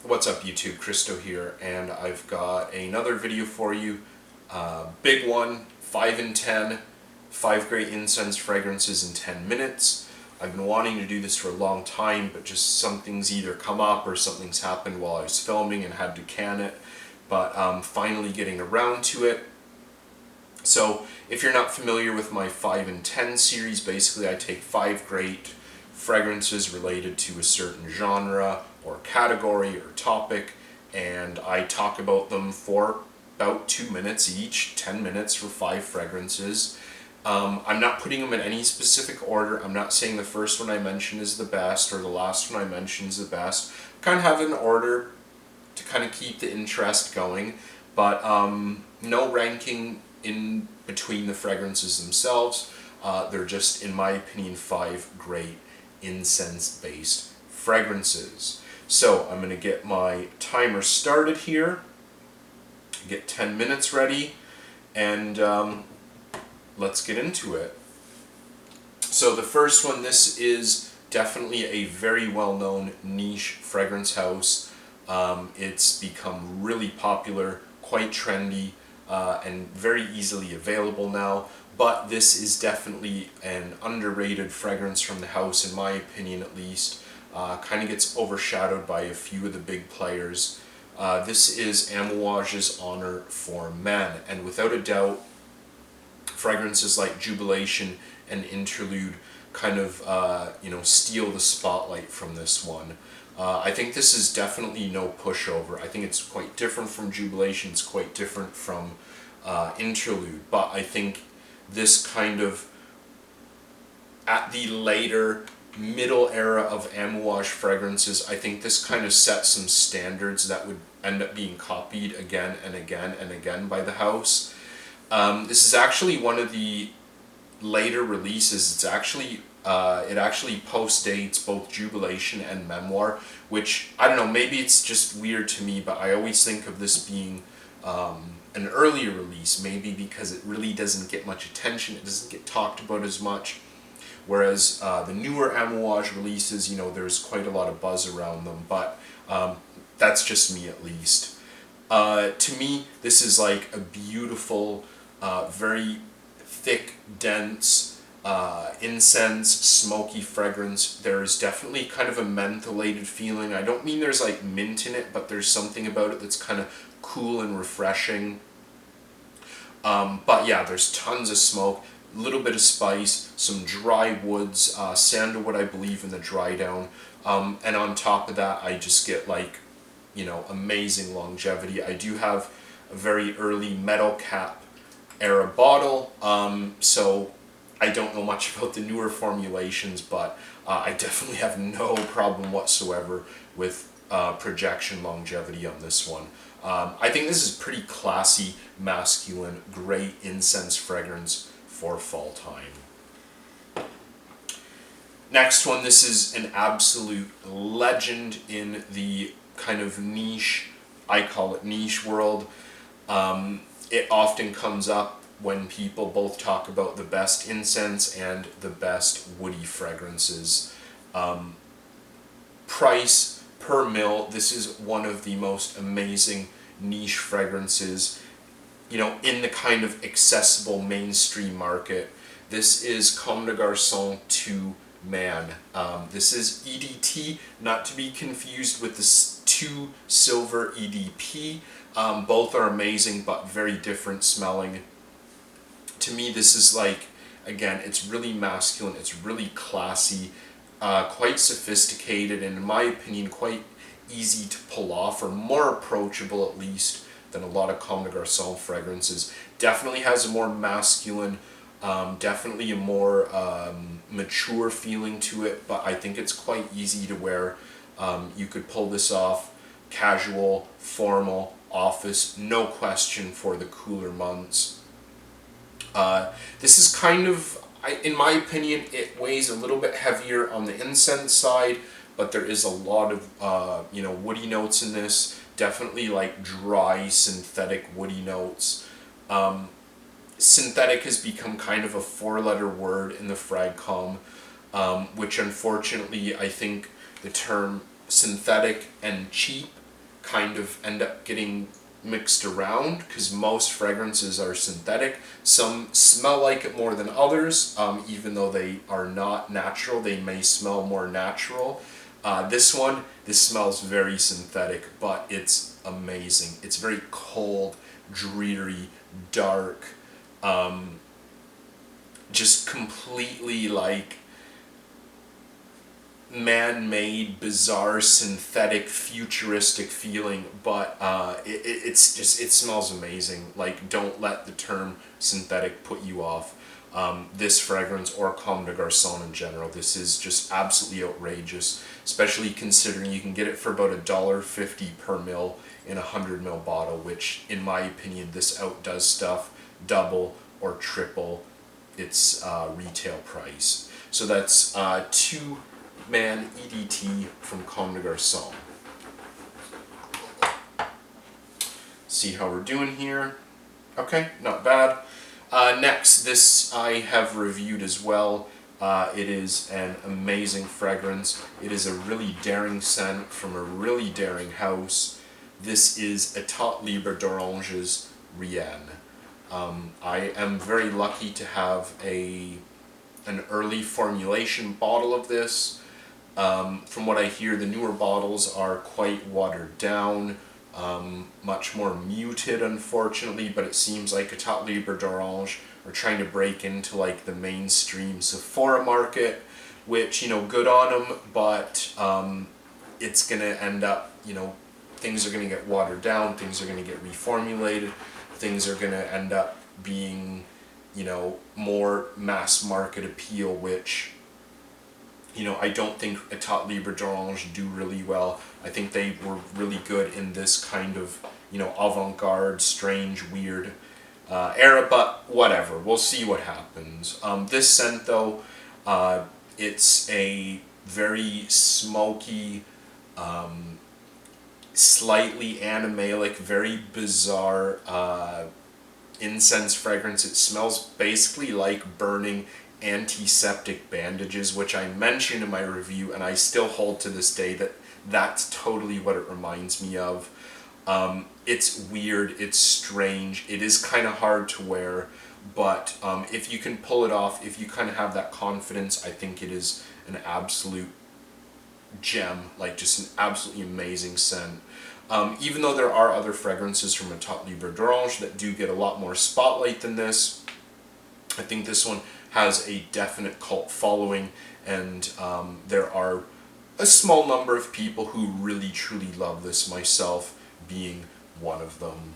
What's up YouTube, Kristo here, and I've got another video for you. Big one, 5 in 10, 5 great incense fragrances in 10 minutes. I've been wanting to do this for a long time, but just something's either come up or something's happened while I was filming and had to can it. But I'm finally getting around to it. So if you're not familiar with my 5 in 10 series, basically I take 5 great fragrances related to a certain genre or category or topic, and I talk about them for about 2 minutes each, 10 minutes for 5 fragrances. I'm not putting them in any specific order. I'm not saying the first one I mention is the best or the last one I mention is the best. Kind of have an order to kind of keep the interest going, but no ranking in between the fragrances themselves. They're just, in my opinion, 5 great incense-based fragrances. So I'm going to get my timer started here, get 10 minutes ready, and let's get into it. So the first one, this is definitely a very well-known niche fragrance house. It's become really popular, quite trendy, and very easily available now. But this is definitely an underrated fragrance from the house, in my opinion at least. Kind of gets overshadowed by a few of the big players. This is Amouage's Honor for Men, and without a doubt, fragrances like Jubilation and Interlude kind of steal the spotlight from this one. I think this is definitely no pushover. I think it's quite different from Jubilation, it's quite different from Interlude, but I think this kind of, at the later middle era of Amouage fragrances, I think this kind of set some standards that would end up being copied again and again and again by the house. This is actually one of the later releases. It's actually it actually post-dates both Jubilation and Memoir, which, I don't know, maybe it's just weird to me, but I always think of this being an earlier release, maybe because it really doesn't get much attention, it doesn't get talked about as much, whereas the newer Amouage releases, there's quite a lot of buzz around them, but that's just me at least. To me, this is like a beautiful, very thick, dense, incense, smoky fragrance. There's definitely kind of a mentholated feeling. I don't mean there's like mint in it, but there's something about it that's kind of cool and refreshing. But yeah, there's tons of smoke, a little bit of spice, some dry woods, sandalwood I believe in the dry down, and on top of that I just get like, amazing longevity. I do have a very early metal cap era bottle, so I don't know much about the newer formulations, but I definitely have no problem whatsoever with projection longevity on this one. I think this is pretty classy, masculine, great incense fragrance for fall time. Next one, this is an absolute legend in the kind of niche, I call it niche world. It often comes up when people both talk about the best incense and the best woody fragrances. Price per mil, this is one of the most amazing niche fragrances, in the kind of accessible mainstream market. This is Cme Des Garcons Man. This is EDT, not to be confused with the 2 Silver EDP. Both are amazing, but very different smelling. To me, this is like, again, it's really masculine, it's really classy, quite sophisticated, and in my opinion, quite easy to pull off, or more approachable at least than a lot of Cme Des Garcons fragrances. Definitely has a more masculine, definitely a more mature feeling to it, but I think it's quite easy to wear. You could pull this off casual, formal, office, no question for the cooler months. This is kind of, in my opinion, it weighs a little bit heavier on the incense side, but there is a lot of woody notes in this. Definitely like dry, synthetic woody notes. Synthetic has become kind of a 4-letter word in the frag com, which unfortunately I think the term synthetic and cheap kind of end up getting mixed around, because most fragrances are synthetic. Some smell like it more than others, even though they are not natural. They may smell more natural. This smells very synthetic, but it's amazing. It's very cold, dreary, dark, just completely like man-made, bizarre, synthetic, futuristic feeling, but it smells amazing. Like, don't let the term synthetic put you off. This fragrance, or Cme Des Garcons in general, this is just absolutely outrageous, especially considering you can get it for about $1.50 per mil in a 100 ml bottle, which in my opinion this outdoes stuff double or triple its retail price. So that's 2-man EDT from Cme Des Garcons. See how we're doing here. Okay, not bad. Next, this I have reviewed as well. It is an amazing fragrance. It is a really daring scent from a really daring house. This is État Libre d'Orange's Rienne. I am very lucky to have an early formulation bottle of this. From what I hear, the newer bottles are quite watered down, much more muted, unfortunately, but it seems like État Libre d'Orange are trying to break into like the mainstream Sephora market, which, you know, good on them, but it's going to end up, you know, things are going to get watered down, things are going to get reformulated, things are going to end up being, you know, more mass market appeal, which, you know, I don't think État Libre d'Orange do really well. I think they were really good in this kind of, you know, avant-garde, strange, weird era, but whatever. We'll see what happens. This scent, though, it's a very smoky, slightly animalic, very bizarre incense fragrance. It smells basically like burning antiseptic bandages, which I mentioned in my review, and I still hold to this day that that's totally what it reminds me of. It's weird, it's strange, it is kind of hard to wear, but if you can pull it off, if you kind of have that confidence, I think it is an absolute gem, like just an absolutely amazing scent. Even though there are other fragrances from État Libre d'Orange that do get a lot more spotlight than this, I think this one has a definite cult following, and there are a small number of people who really truly love this, myself being one of them.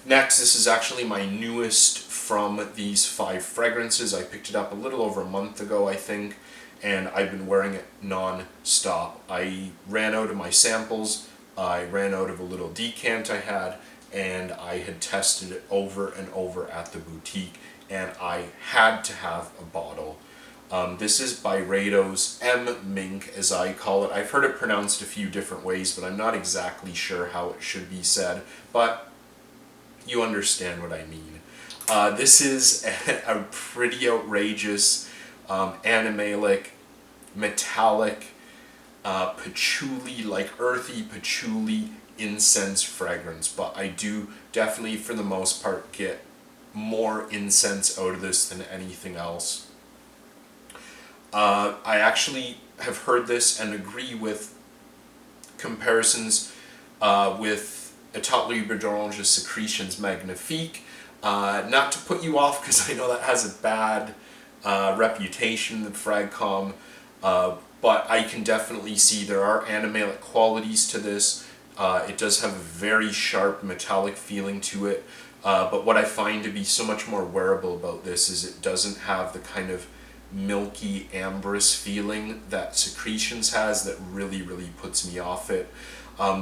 Next, this is actually my newest from these 5 fragrances. I picked it up a little over a month ago, I think, and I've been wearing it non-stop. I ran out of my samples, I ran out of a little decant I had, and I had tested it over and over at the boutique, and I had to have a bottle. This is by Rados, mink as I call it. I've heard it pronounced a few different ways, but I'm not exactly sure how it should be said, but you understand what I mean. This is a pretty outrageous, animalic, metallic, patchouli, like earthy patchouli incense fragrance, but I do definitely for the most part get more incense out of this than anything else. I actually have heard this and agree with comparisons with État Libre d'Orange's Secretions Magnifique. Not to put you off, because I know that has a bad reputation in the Fragcom, but I can definitely see there are animalic qualities to this. It does have a very sharp metallic feeling to it, but what I find to be so much more wearable about this is it doesn't have the kind of milky amberous feeling that Secretions has that really puts me off it.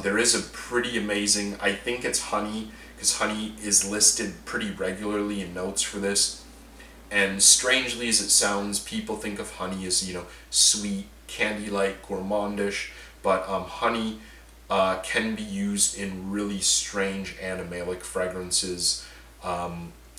There is a pretty amazing, I think it's honey, because honey is listed pretty regularly in notes for this, and strangely as it sounds, people think of honey as, you know, sweet, candy-like, gourmandish, but honey can be used in really strange animalic fragrances.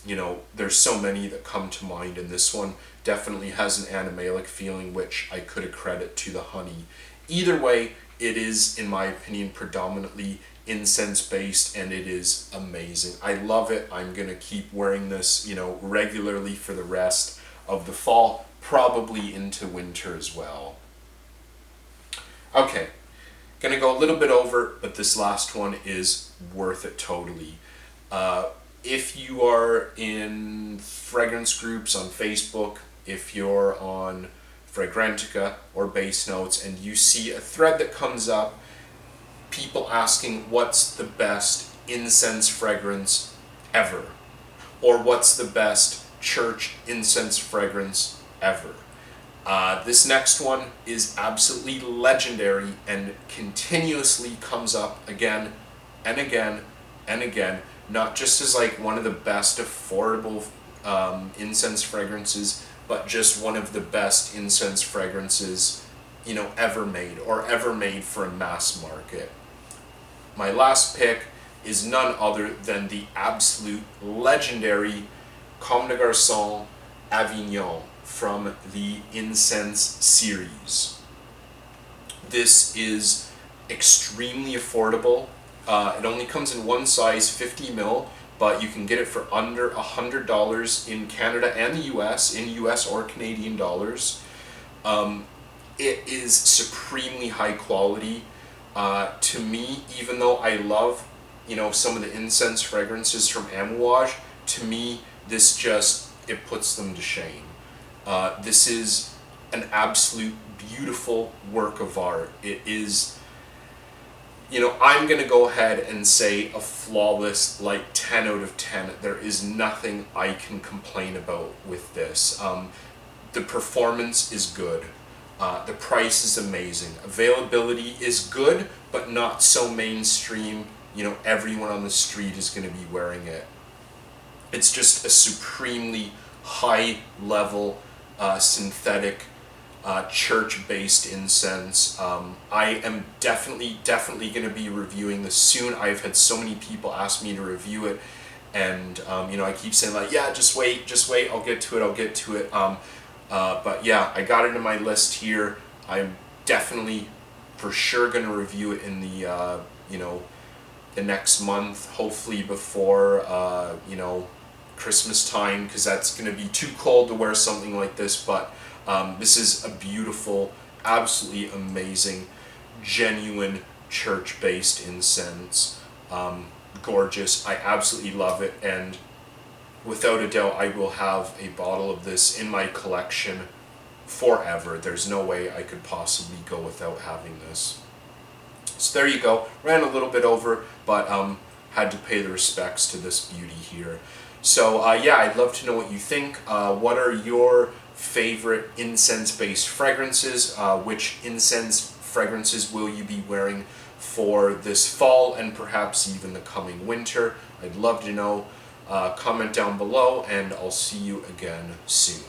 You know, there's so many that come to mind, and this one definitely has an animalic feeling, which I could accredit to the honey. Either way, It is, in my opinion, predominantly incense based, and it is amazing. I love it. I'm gonna keep wearing this, you know, regularly for the rest of the fall, probably into winter as well. Okay, gonna go a little bit over, but this last one is worth it totally. If you are in fragrance groups on Facebook, if you're on Fragrantica or Base Notes, and you see a thread that comes up, people asking what's the best incense fragrance ever, or what's the best church incense fragrance ever. This next one is absolutely legendary and continuously comes up again and again and again, not just as like one of the best affordable incense fragrances, but just one of the best incense fragrances, you know, ever made, or ever made for a mass market. My last pick is none other than the absolute legendary Cme Des Garcons Avignon from the Incense series. This is extremely affordable. It only comes in one size, 50 ml, but you can get it for under $100 in Canada and the US, in US or Canadian dollars. It is supremely high quality. To me, even though I love, you know, some of the incense fragrances from Amouage, to me, this just, it puts them to shame. This is an absolute beautiful work of art. It is, you know, I'm going to go ahead and say a flawless, like 10 out of 10. There is nothing I can complain about with this. The performance is good. The price is amazing. Availability is good, but not so mainstream. You know, everyone on the street is going to be wearing it. It's just a supremely high-level, synthetic, church-based incense. I am definitely going to be reviewing this soon. I've had so many people ask me to review it, and you know, I keep saying like, yeah, just wait, I'll get to it. But yeah, I got it in my list here. I'm definitely, for sure, going to review it in the you know, the next month, hopefully before you know, Christmas time, because that's going to be too cold to wear something like this. But this is a beautiful, absolutely amazing, genuine church-based incense. Gorgeous. I absolutely love it, and without a doubt, I will have a bottle of this in my collection forever. There's no way I could possibly go without having this. So there you go. Ran a little bit over, but had to pay the respects to this beauty here. So yeah, I'd love to know what you think. What are your favorite incense-based fragrances? Which incense fragrances will you be wearing for this fall and perhaps even the coming winter? I'd love to know. Comment down below, and I'll see you again soon.